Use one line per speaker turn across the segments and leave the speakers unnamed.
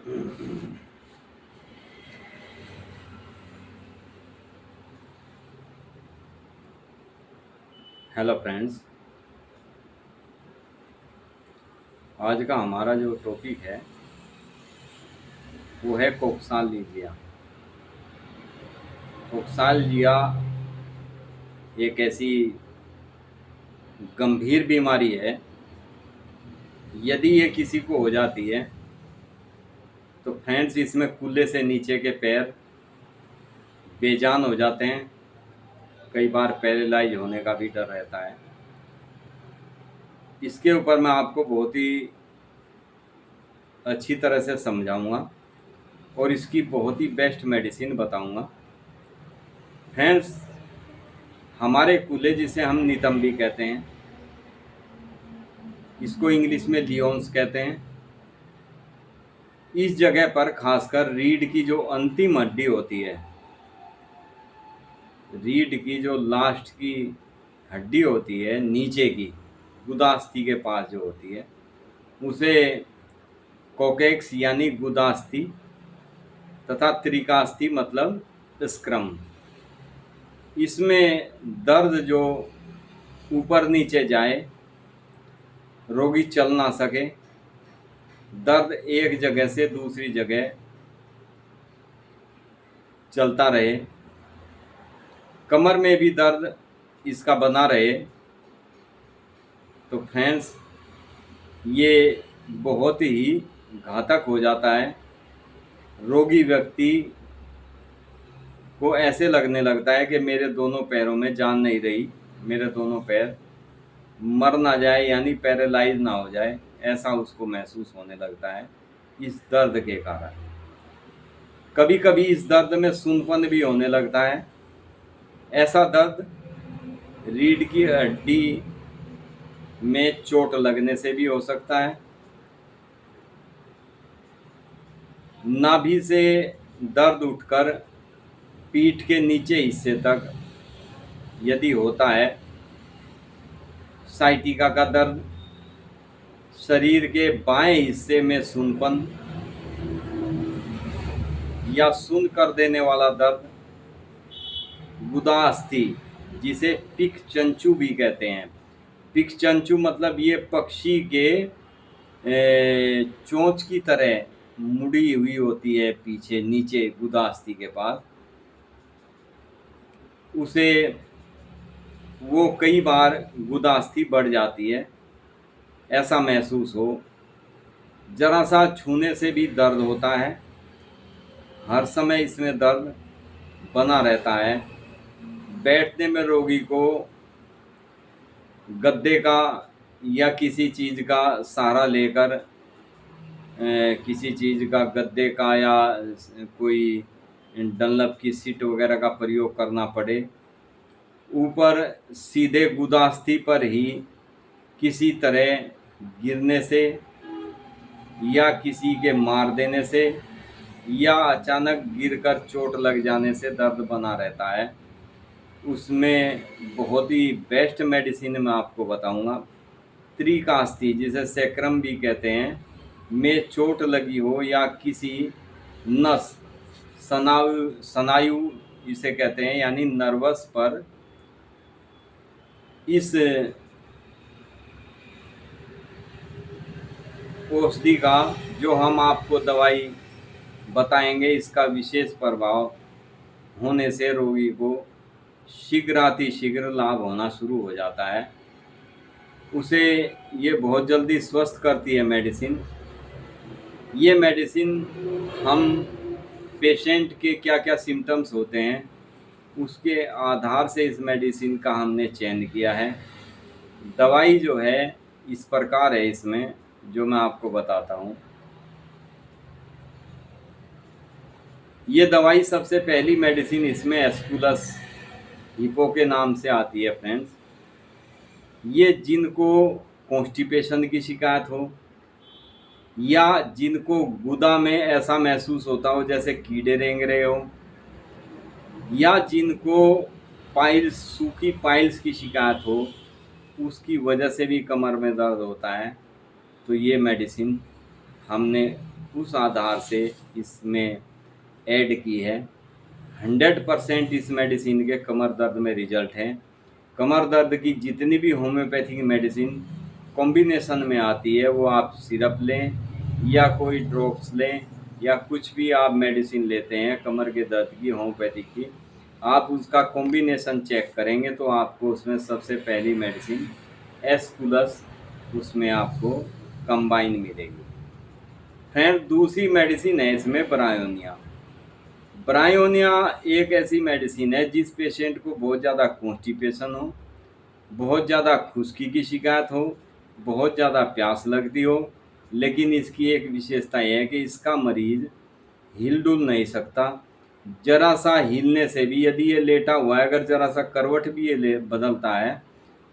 Hello friends. आज का हमारा जो टॉपिक है वो है कोक्साल्जिया। कोक्साल्जिया एक ऐसी गंभीर बीमारी है। यदि ये किसी को हो जाती है तो फ्रेंड्स इसमें कूल्हे से नीचे के पैर बेजान हो जाते हैं। कई बार पैरालाइज होने का भी डर रहता है। इसके ऊपर मैं आपको बहुत ही अच्छी तरह से समझाऊंगा और इसकी बहुत ही बेस्ट मेडिसिन बताऊंगा। फ्रेंड्स, हमारे कूल्हे जिसे हम नितंबी कहते हैं, इसको इंग्लिश में लियोन्स कहते हैं। इस जगह पर खासकर रीढ़ की जो अंतिम हड्डी होती है, रीढ़ की जो लास्ट की हड्डी होती है नीचे की, गुदास्ती के पास जो होती है, उसे कोकेक्स यानी गुदास्ती तथा त्रिकास्ती मतलब स्क्रम। इसमें दर्द जो ऊपर नीचे जाए, रोगी चल ना सके, दर्द एक जगह से दूसरी जगह चलता रहे, कमर में भी दर्द इसका बना रहे, तो फ्रेंड्स ये बहुत ही घातक हो जाता है। रोगी व्यक्ति को ऐसे लगने लगता है कि मेरे दोनों पैरों में जान नहीं रही, मेरे दोनों पैर मर ना जाए यानी पैरालाइज ना हो जाए, ऐसा उसको महसूस होने लगता है इस दर्द के कारण। कभी कभी इस दर्द में सूंपन भी होने लगता है। ऐसा दर्द रीढ़ की हड्डी में चोट लगने से भी हो सकता है। नाभि से दर्द उठकर पीठ के नीचे हिस्से तक यदि होता है, साइटिका का दर्द, शरीर के बाएं हिस्से में सूंपन या सुन कर देने वाला दर्द, गुदास्थी जिसे पिक चंचू भी कहते हैं। पिक चंचू मतलब ये पक्षी के चोंच की तरह मुड़ी हुई होती है पीछे नीचे गुदास्थी के पास, उसे वो कई बार गुदास्थी बढ़ जाती है, ऐसा महसूस हो। जरा सा छूने से भी दर्द होता है, हर समय इसमें दर्द बना रहता है। बैठने में रोगी को गद्दे का या किसी चीज़ का सहारा लेकर, किसी चीज़ का गद्दे का या कोई डंलप की सीट वगैरह का प्रयोग करना पड़े। ऊपर सीधे गुदास्थी पर ही किसी तरह गिरने से या किसी के मार देने से या अचानक गिरकर चोट लग जाने से दर्द बना रहता है। उसमें बहुत ही बेस्ट मेडिसिन मैं आपको बताऊंगा। त्रिकास्ती जिसे सैक्रम भी कहते हैं, में चोट लगी हो या किसी नस, स्नायु इसे कहते हैं यानी नर्वस पर, इस औषधि का जो हम आपको दवाई बताएंगे, इसका विशेष प्रभाव होने से रोगी को शीघ्रातिशीघ्र लाभ होना शुरू हो जाता है। उसे ये बहुत जल्दी स्वस्थ करती है मेडिसिन। ये मेडिसिन हम पेशेंट के क्या क्या सिम्टम्स होते हैं उसके आधार से इस मेडिसिन का हमने चयन किया है। दवाई जो है इस प्रकार है, इसमें जो मैं आपको बताता हूँ। ये दवाई सबसे पहली मेडिसिन इसमें एस्कुलस हिपो के नाम से आती है फ्रेंड्स। ये जिनको कॉन्स्टिपेशन की शिकायत हो या जिनको गुदा में ऐसा महसूस होता हो जैसे कीड़े रेंग रहे हो, या जिनको पाइल्स, सूखी पाइल्स की शिकायत हो, उसकी वजह से भी कमर में दर्द होता है, तो ये मेडिसिन हमने उस आधार से इसमें ऐड की है। 100% इस मेडिसिन के कमर दर्द में रिजल्ट हैं। कमर दर्द की जितनी भी होम्योपैथिक मेडिसिन कॉम्बिनेशन में आती है, वो आप सिरप लें या कोई ड्रॉप्स लें या कुछ भी आप मेडिसिन लेते हैं कमर के दर्द की होम्योपैथिक की, आप उसका कॉम्बिनेशन चेक करेंगे तो आपको उसमें सबसे पहली मेडिसिन एस्कुलस उसमें आपको कंबाइन मिलेगी। फ्रेंड, दूसरी मेडिसिन है इसमें ब्रायोनिया। ब्रायोनिया एक ऐसी मेडिसिन है जिस पेशेंट को बहुत ज़्यादा कॉन्स्टिपेशन हो, बहुत ज़्यादा खुश्की की शिकायत हो, बहुत ज़्यादा प्यास लगती हो, लेकिन इसकी एक विशेषता यह है कि इसका मरीज़ हिल डुल नहीं सकता। ज़रा सा हिलने से भी, यदि ये लेटा हुआ है, अगर ज़रा सा करवट भी ये बदलता है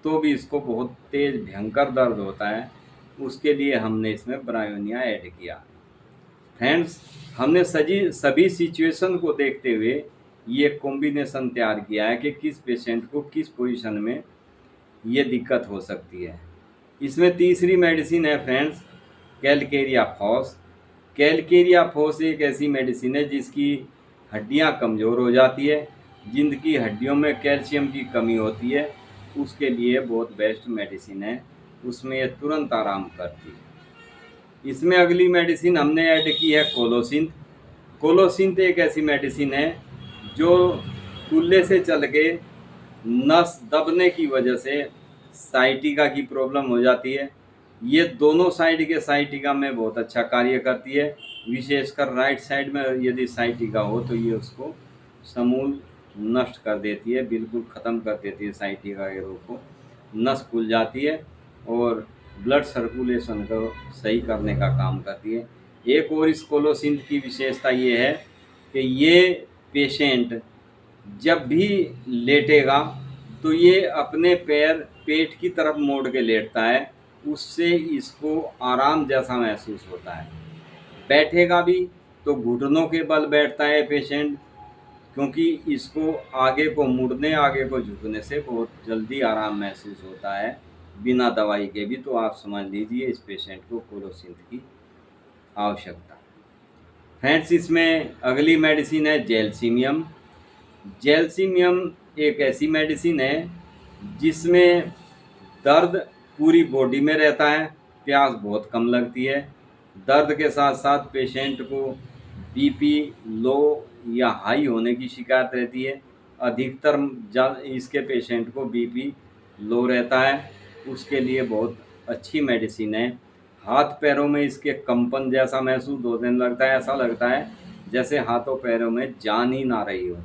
तो भी इसको बहुत तेज़ भयंकर दर्द होता है। उसके लिए हमने इसमें ब्रायोनिया ऐड किया। फ्रेंड्स, हमने सभी सिचुएशन को देखते हुए ये कॉम्बिनेशन तैयार किया है कि किस पेशेंट को किस पोजीशन में ये दिक्कत हो सकती है। इसमें तीसरी मेडिसिन है friends calcarea phos. Calcarea phos एक ऐसी मेडिसिन है जिसकी हड्डियां कमज़ोर हो जाती है, जिनकी हड्डियों में कैल्शियम की कमी होती है, उसके लिए बहुत बेस्ट मेडिसिन है। उसमें ये तुरंत आराम करती है। इसमें अगली मेडिसिन हमने ऐड की है कोलोसिंथ। कोलोसिंथ एक ऐसी मेडिसिन है जो कूल्हे से चल के नस दबने की वजह से साइटिका की प्रॉब्लम हो जाती है। ये दोनों साइड के साइटिका में बहुत अच्छा कार्य करती है। विशेषकर राइट साइड में यदि साइटिका हो तो ये उसको समूल नष्ट कर देती है, बिल्कुल ख़त्म कर देती है साइटिका के रोग को। नस खुल जाती है और ब्लड सर्कुलेशन को सही करने का काम करती है। एक और इस कोलोसिंथ की विशेषता ये है कि ये पेशेंट जब भी लेटेगा तो ये अपने पैर पेट की तरफ मोड़ के लेटता है, उससे इसको आराम जैसा महसूस होता है। बैठेगा भी तो घुटनों के बल बैठता है पेशेंट, क्योंकि इसको आगे को मुड़ने, आगे को झुकने से बहुत जल्दी आराम महसूस होता है बिना दवाई के भी। तो आप समझ लीजिए इस पेशेंट को कोलोसिंथ की आवश्यकता है। फ्रेंड्स, इसमें अगली मेडिसिन है जेल्सीमियम। जेल्सीमियम एक ऐसी मेडिसिन है जिसमें दर्द पूरी बॉडी में रहता है, प्यास बहुत कम लगती है। दर्द के साथ साथ पेशेंट को बीपी लो या हाई होने की शिकायत रहती है। अधिकतर इसके पेशेंट को बीपी लो रहता है, उसके लिए बहुत अच्छी मेडिसिन है। हाथ पैरों में इसके कंपन जैसा महसूस होने लगता है, ऐसा लगता है जैसे हाथों पैरों में जान ही ना रही हो।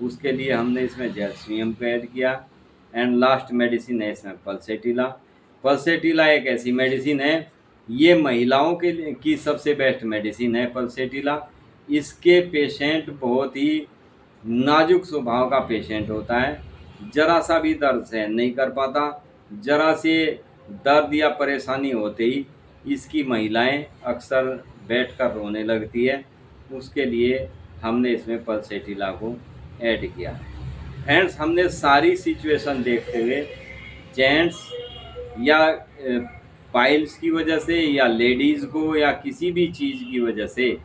उसके लिए हमने इसमें जेल्सीमियम को ऐड किया। एंड लास्ट मेडिसिन है इसमें पल्सेटिला। पल्सेटिला एक ऐसी मेडिसिन है, ये महिलाओं के लिए की सबसे बेस्ट मेडिसिन है पल्सेटिला। इसके पेशेंट बहुत ही नाजुक स्वभाव का पेशेंट होता है, ज़रा सा भी दर्द सहन नहीं कर पाता। ज़रा से दर्द या परेशानी होते ही इसकी महिलाएं अक्सर बैठकर रोने लगती है। उसके लिए हमने इसमें पल्सेटिला को ऐड किया है। फ्रेंड्स, हमने सारी सिचुएशन देखते हुए जेंट्स या पाइल्स की वजह से या लेडीज़ को या किसी भी चीज़ की वजह से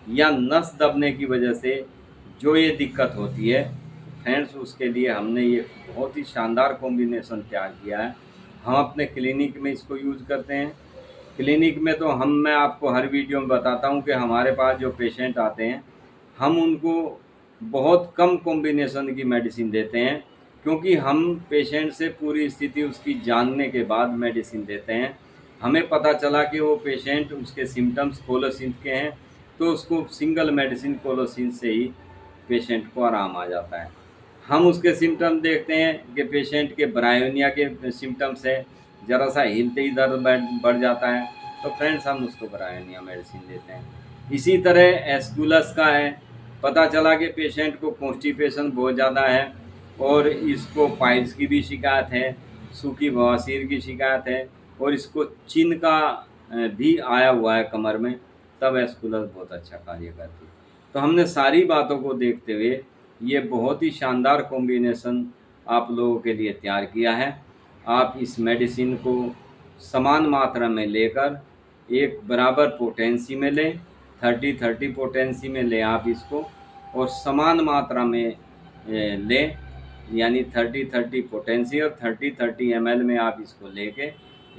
या नस दबने की वजह से जो ये दिक्कत होती है, फ्रेंड्स उसके लिए हमने ये बहुत ही शानदार कॉम्बिनेशन तैयार किया है। हम अपने क्लिनिक में इसको यूज़ करते हैं। क्लिनिक में तो मैं आपको हर वीडियो में बताता हूँ कि हमारे पास जो पेशेंट आते हैं हम उनको बहुत कम कॉम्बिनेशन की मेडिसिन देते हैं, क्योंकि हम पेशेंट से पूरी स्थिति उसकी जानने के बाद मेडिसिन देते हैं। हमें पता चला कि वो पेशेंट उसके सिम्टम्स कोलोसिंथ के हैं, तो उसको सिंगल मेडिसिन कोलोसिंथ से ही पेशेंट को आराम आ जाता है। हम उसके सिम्टम देखते हैं कि पेशेंट के ब्रायोनिया के सिम्टम्स है, ज़रा सा हिलते ही दर्द बढ़ जाता है, तो फ्रेंड्स हम उसको ब्रायोनिया मेडिसिन देते हैं। इसी तरह एस्कुलस का है, पता चला कि पेशेंट को कॉन्स्टिपेशन बहुत ज़्यादा है और इसको पाइल्स की भी शिकायत है, सूखी बवासीर की शिकायत है और इसको चिन का भी आया हुआ है कमर में, तब एस्कुलस बहुत अच्छा कार्य करती है। तो हमने सारी बातों को देखते हुए ये बहुत ही शानदार कॉम्बिनेशन आप लोगों के लिए तैयार किया है। आप इस मेडिसिन को समान मात्रा में लेकर एक बराबर पोटेंसी में लें 30-30 पोटेंसी में लें आप इसको, और समान मात्रा में लें, यानी 30-30 पोटेंसी और 30-30 ml में आप इसको लेके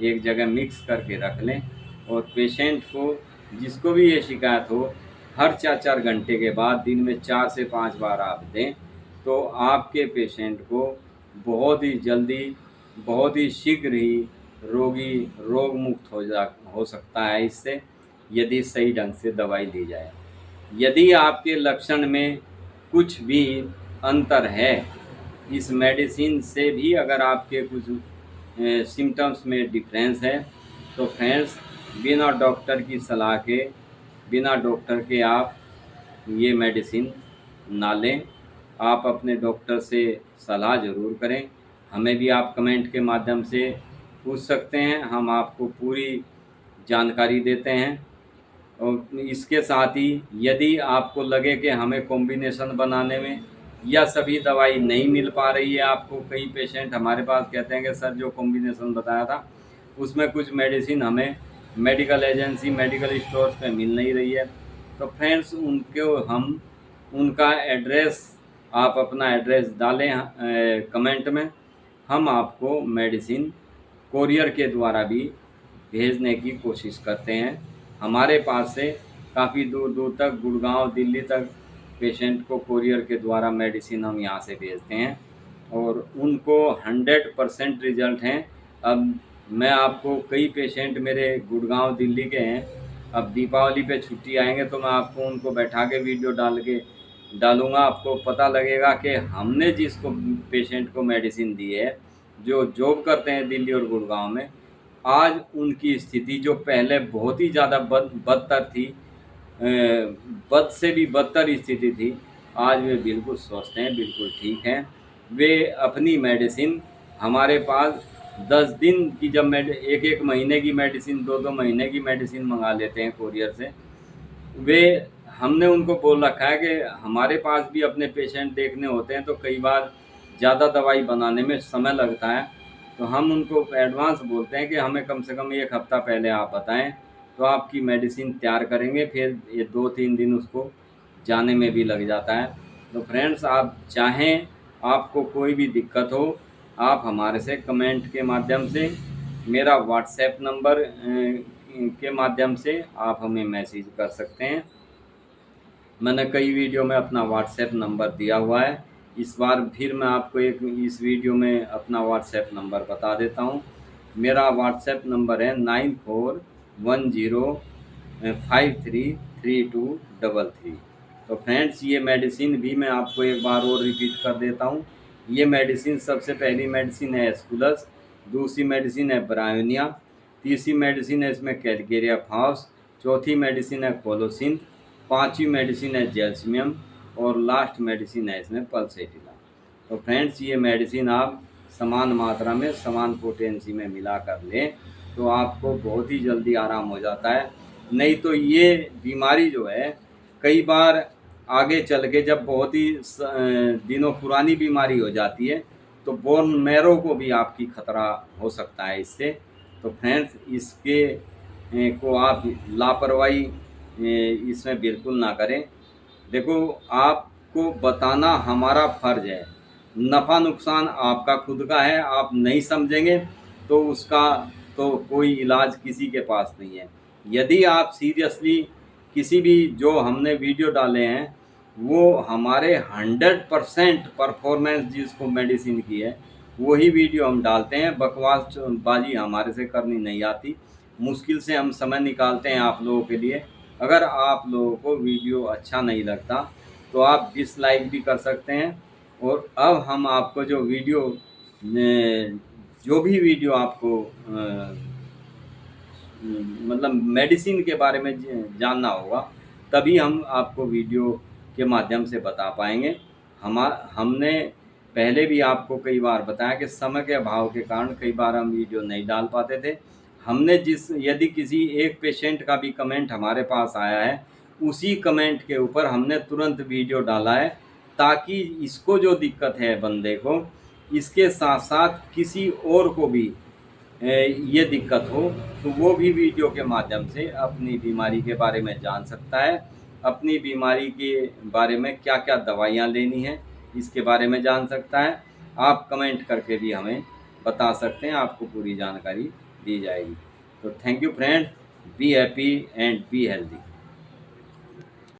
एक जगह मिक्स करके रख लें। और पेशेंट को, जिसको भी ये शिकायत हो, हर 4-4 घंटे के बाद दिन में 4 से 5 बार आप दें, तो आपके पेशेंट को बहुत ही जल्दी, बहुत ही शीघ्र ही रोगी रोग मुक्त हो सकता है इससे, यदि सही ढंग से दवाई दी जाए। यदि आपके लक्षण में कुछ भी अंतर है, इस मेडिसिन से भी अगर आपके कुछ सिम्टम्स में डिफरेंस है, तो फ्रेंड्स बिना डॉक्टर की सलाह के, बिना डॉक्टर के आप ये मेडिसिन ना लें। आप अपने डॉक्टर से सलाह ज़रूर करें। हमें भी आप कमेंट के माध्यम से पूछ सकते हैं, हम आपको पूरी जानकारी देते हैं। और इसके साथ ही यदि आपको लगे कि हमें कॉम्बिनेशन बनाने में या सभी दवाई नहीं मिल पा रही है आपको, कई पेशेंट हमारे पास कहते हैं कि सर जो कॉम्बिनेशन बताया था उसमें कुछ मेडिसिन हमें मेडिकल एजेंसी, मेडिकल स्टोर्स पे मिल नहीं रही है, तो फ्रेंड्स उनको हम उनका एड्रेस, आप अपना एड्रेस डालें कमेंट में, हम आपको मेडिसिन कोरियर के द्वारा भी भेजने की कोशिश करते हैं। हमारे पास से काफ़ी दूर दूर तक, गुड़गांव, दिल्ली तक पेशेंट को कोरियर के द्वारा मेडिसिन हम यहाँ से भेजते हैं और उनको 100% रिजल्ट हैं। अब मैं आपको, कई पेशेंट मेरे गुड़गांव, दिल्ली के हैं, अब दीपावली पे छुट्टी आएंगे तो मैं आपको उनको बैठा के वीडियो डालूँगा। आपको पता लगेगा कि हमने जिसको पेशेंट को मेडिसिन दी है, जो जॉब करते हैं दिल्ली और गुड़गांव में, आज उनकी स्थिति जो पहले बहुत ही ज़्यादा बदतर थी, बद से भी बदतर स्थिति थी, आज वे बिल्कुल स्वस्थ हैं, बिल्कुल ठीक हैं। वे अपनी मेडिसिन हमारे पास 10 दिन की, जब एक एक महीने की मेडिसिन, 2-2 महीने की मेडिसिन मंगा लेते हैं कोरियर से। वे, हमने उनको बोल रखा है कि हमारे पास भी अपने पेशेंट देखने होते हैं, तो कई बार ज़्यादा दवाई बनाने में समय लगता है, तो हम उनको एडवांस बोलते हैं कि हमें कम से कम 1 हफ़्ता पहले आप बताएं, तो आपकी मेडिसिन तैयार करेंगे। फिर ये 2-3 दिन उसको जाने में भी लग जाता है। तो फ्रेंड्स, आप चाहें, आपको कोई भी दिक्कत हो, आप हमारे से कमेंट के माध्यम से, मेरा व्हाट्सएप नंबर के माध्यम से आप हमें मैसेज कर सकते हैं। मैंने कई वीडियो में अपना व्हाट्सएप नंबर दिया हुआ है, इस बार फिर मैं आपको इस वीडियो में अपना व्हाट्सएप नंबर बता देता हूँ। मेरा व्हाट्सएप नंबर है 9410533233। तो फ्रेंड्स, ये मेडिसिन भी मैं आपको एक बार और रिपीट कर देता हूँ। ये मेडिसिन, सबसे पहली मेडिसिन है एस्कुलस, दूसरी मेडिसिन है ब्रायोनिया, तीसरी मेडिसिन है इसमें कैलकेरिया फाउस, चौथी मेडिसिन है कोलोसिन, पांचवी मेडिसिन है जेल्सिमियम, और लास्ट मेडिसिन है इसमें पल्सेटिला। तो फ्रेंड्स, ये मेडिसिन आप समान मात्रा में, समान पोटेंसी में मिला कर लें, तो आपको बहुत ही जल्दी आराम हो जाता है। नहीं तो ये बीमारी जो है, कई बार आगे चल के जब बहुत ही दिनों पुरानी बीमारी हो जाती है, तो बोन मैरो को भी आपकी खतरा हो सकता है इससे। तो फ्रेंड्स, इसके को आप लापरवाही इसमें बिल्कुल ना करें। देखो, आपको बताना हमारा फ़र्ज़ है, नफ़ा नुकसान आपका खुद का है। आप नहीं समझेंगे तो उसका तो कोई इलाज किसी के पास नहीं है। यदि आप सीरियसली किसी भी, जो हमने वीडियो डाले हैं वो हमारे 100% परफॉर्मेंस जिसको मेडिसिन की है, वही वीडियो हम डालते हैं। बकवास बाजी हमारे से करनी नहीं आती। मुश्किल से हम समय निकालते हैं आप लोगों के लिए। अगर आप लोगों को वीडियो अच्छा नहीं लगता तो आप डिसलाइक भी कर सकते हैं। और अब हम आपको जो भी वीडियो आपको मतलब मेडिसिन के बारे में जानना होगा, तभी हम आपको वीडियो के माध्यम से बता पाएंगे। हमने पहले भी आपको कई बार बताया कि समय के अभाव के कारण कई बार हम वीडियो नहीं डाल पाते थे। हमने यदि किसी एक पेशेंट का भी कमेंट हमारे पास आया है, उसी कमेंट के ऊपर हमने तुरंत वीडियो डाला है, ताकि इसको जो दिक्कत है बंदे को, इसके साथ साथ किसी और को भी ये दिक्कत हो तो वो भी वीडियो के माध्यम से अपनी बीमारी के बारे में जान सकता है। अपनी बीमारी के बारे में क्या क्या दवाइयाँ लेनी हैं इसके बारे में जान सकता है। आप कमेंट करके भी हमें बता सकते हैं, आपको पूरी जानकारी दी जाएगी। तो thank you friend, be happy and be healthy.